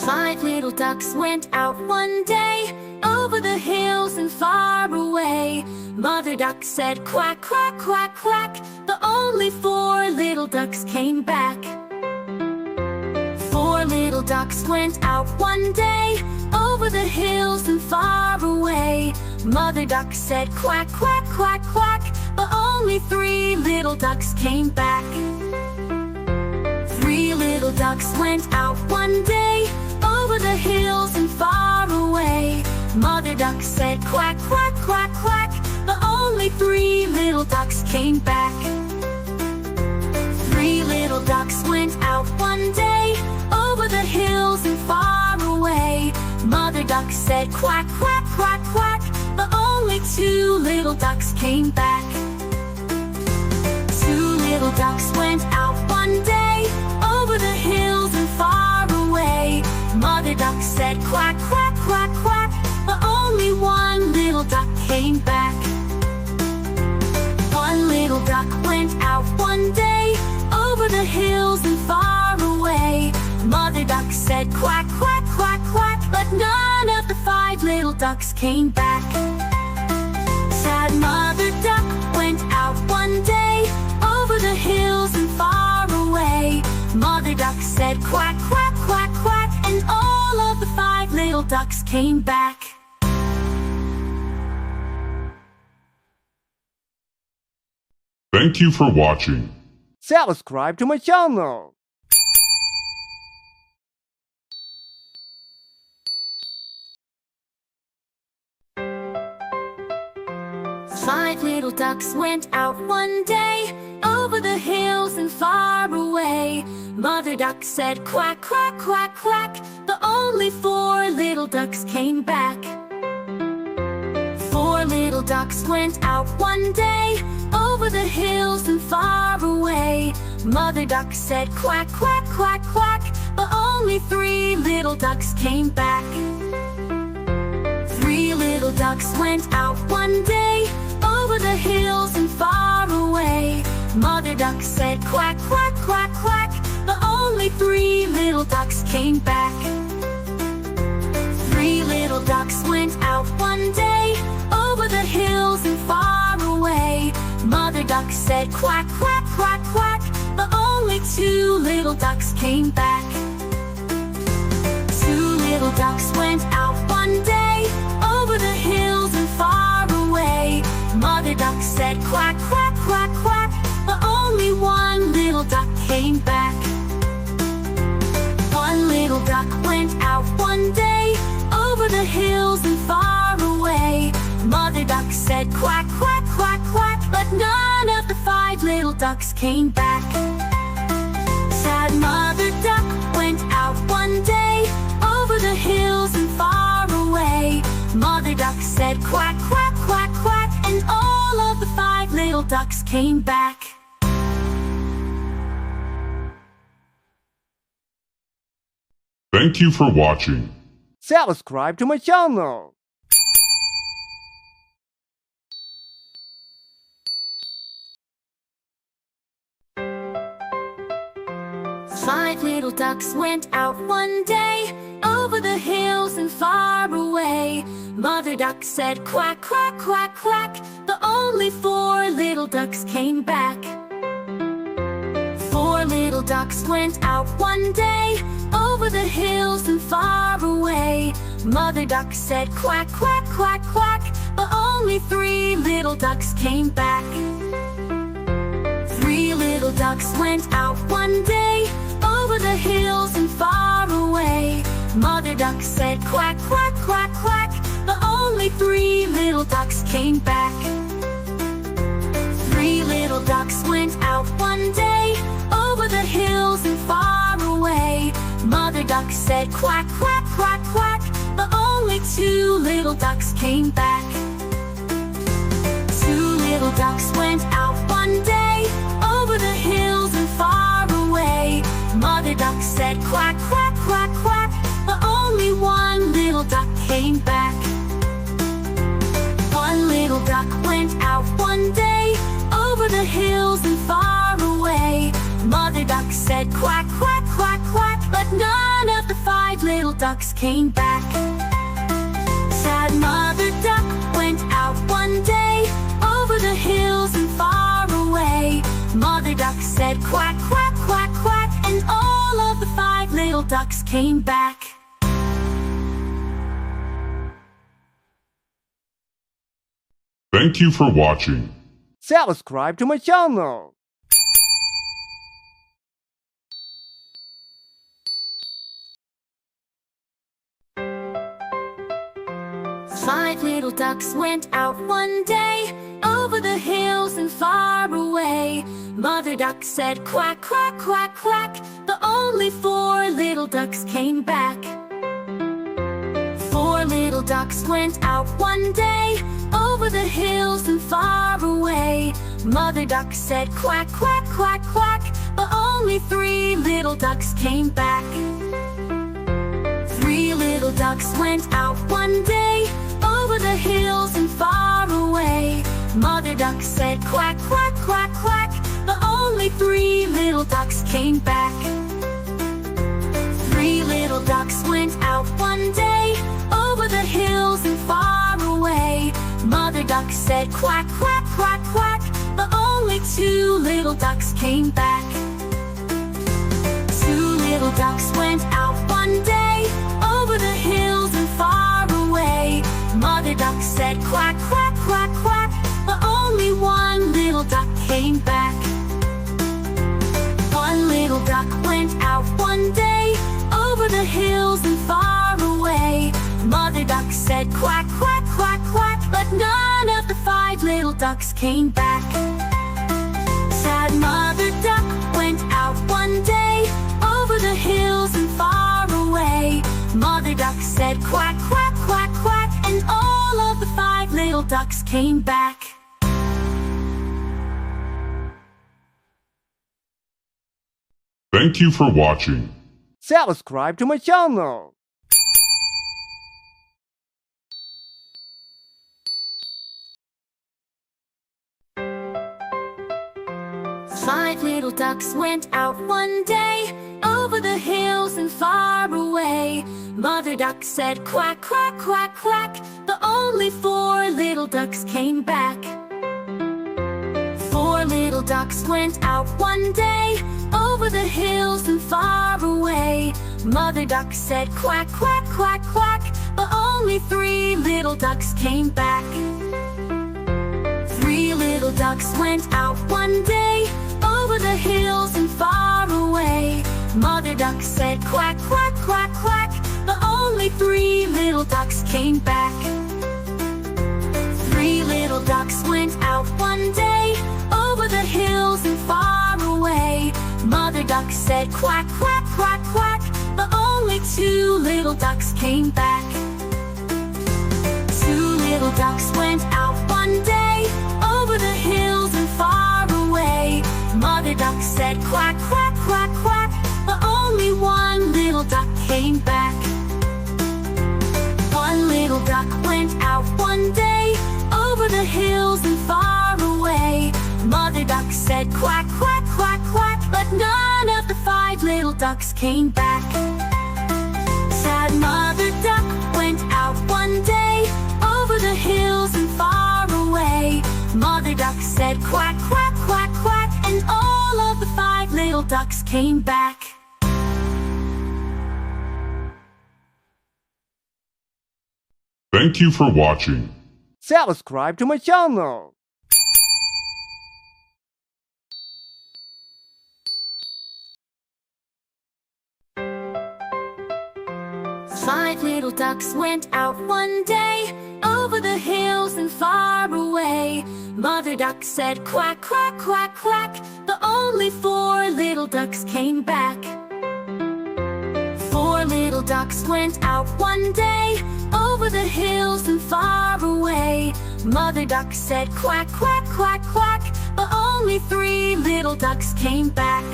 Five little ducks went out one day, over the hills and far away. Mother duck said quack, quack, quack, quack, but only four little ducks came back. Four little ducks went out one day, over the hills and far away. Mother duck said quack, quack, quack, quack, but only three little ducks came back. Three little ducks went out one day, over the hills and far away. Mother duck said quack, quack, quack, quack, but only three little ducks came back. Three little ducks went out one day, over the hills and far away. Mother duck said quack, quack, quack, quack, but only two little ducks came back. Two little ducks went out one day, over the hills and far away. Mother duck said quack, quack, quack, quack, but only one little duck came back. One little duck went out one day, over the hills and far away. Mother duck said quack, quack, quack, quack, but none of the five little ducks came back. Sad mother duck went out one day, over the hills and far away. Mother duck said quack, quack, quack, quack, and all of the five little ducks came back. Thank you for watching. Subscribe to my channel. Five little ducks went out one day, over the hills and far away. Mother duck said quack, quack, quack, quack, but only four little ducks came back. Four little ducks went out one day, over the hills and far away. Mother duck said quack, quack, quack, quack, but only three little ducks came back. Three little ducks went out one day, over the hills and far away. Mother duck said quack, quack, quack, quack, but only three little ducks came back. Three little ducks went out one day, over the hills and far away. Mother duck said quack, quack, quack, quack, but only two little ducks came back. Two little ducks went out one day, over the hills and far away. Mother duck said quack, quack, quack, quack, but only one little duck came back. One little duck went out one day, over the hills and far away. Mother duck said quack, quack, quack, quack, but none of the five little ducks came back. Sad mother duck went out one day, over the hills and far away. Mother duck said quack, quack, quack, quack, and all of the five little ducks came back. Thank you for watching. Subscribe to my channel. Five little ducks went out one day, over the hills and far away. Mother duck said quack, quack, quack, quack, but only four little ducks came back. Four little ducks went out one day, over the hills and far away. Mother duck said quack, quack, quack, quack, but only three little ducks came back. Three little ducks went out one day, over the hills and far away. Mother duck said quack, quack, quack, quack, but only three little ducks came back. Three little ducks went out one day, over the hills and far away. Mother duck said quack, quack, quack, quack, but only two little ducks came back. Two little ducks went out one day, over the hills and far away. Mother duck said quack, quack, quack, quack, but only one little duck came back. One little duck went out one day, over the hills and far away. Mother duck said quack, quack, quack, quack, but none of the 5 little ducks came back. Sad mother duck went out one day over the hills and far away. Mother duck said quack, quack, quack, quack, and all of the 5 little ducks came back. Thank you for watching. Subscribe to my channel. Five little ducks went out one day over the hills and far away. Mother duck said quack, quack, quack, quack, but only 4 little ducks came back. 4 little ducks went out one day over the hills and far away. Mother duck said quack, quack, quack, quack, but only 3 little ducks came back. 3 little ducks went out one day over the hills and far away. Mother duck said quack, quack, quack, quack, but only 3 little ducks came back. 3 little ducks went out one day over the hills and far away. Mother duck said quack, quack, quack, quack, but only 2 little ducks came back. 2 little ducks went out one day over the hills and far away. Mother duck said quack, quack, quack, quack, but only 1 little duck came back. 1 little duck went out one day over the hills and far away. Mother duck said quack, quack, quack, quack, but none of the 5 little ducks came back. Sad mother duck went out one day over the hills and far away. Mother duck said quack, quack, quack, quack, and all of the 5 little ducks came back. Thank you for watching. Subscribe to my channel. Five little ducks went out one day over the hills and far away. Mother duck said quack, quack, quack, quack, but only 4 little ducks came back. 4 little ducks went out one day over the hills and far away. Mother duck said quack, quack, quack, quack, but only 3 little ducks came back. 3 little ducks went out one day over the hills and far away. Mother duck said quack, quack, quack, quack, but only 3 little ducks came back. 3 little ducks went out one day over the hills and far away. Mother duck said quack, quack, quack, quack, but only 2 little ducks came back. 2 little ducks went out one day over the hills and far away. Mother duck said quack, quack, quack, quack, but only 1 little duck came back. 1 little duck went out one day over the hills and far away. Mother duck said quack, quack, quack, quack, but none of the 5 little ducks came back. Sad mother duck went out one day over the hills and far away. Mother duck said quack, quack, quack, quack, and all of the 5 little ducks came back. Thank you for watching. Subscribe to my channel. Five little ducks went out one day over the hills and far away. Mother duck said quack, quack, quack, quack, but only 4 little ducks came back. 4 little ducks went out one day over the hills and far away. Mother duck said quack, quack, quack, quack, but only 3 little ducks came back.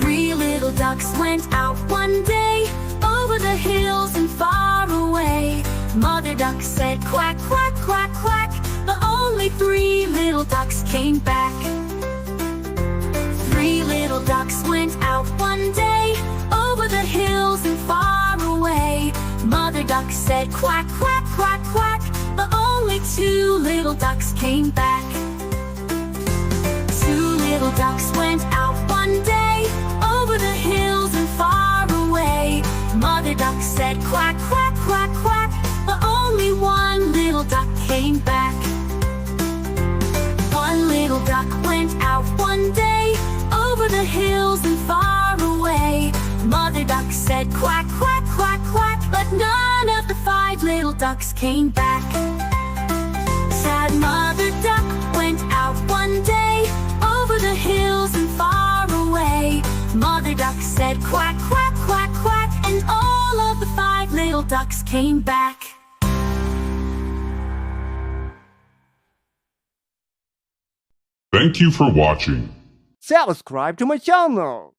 3 little ducks went out one day over the hills and far away. Mother duck said quack, quack, quack, quack, but only 3 little ducks came back. Three little ducks went out one day, over the hills and far away. Mother duck said quack, quack, quack, quack, but only two little ducks came back. Two little ducks went out one day, over the hills and far away. Mother duck said quack, quack, quack, quack, but only one little duck came back. One little duck went out one day, over the hills and far away. Mother duck said quack, quack, quack, quack, but none of the five little ducks came back. Sad mother duck went out one day, over the hills and far away. Mother duck said quack, quack, quack, quack, and all of the five little ducks came back. Thank you for watching. Subscribe to my channel.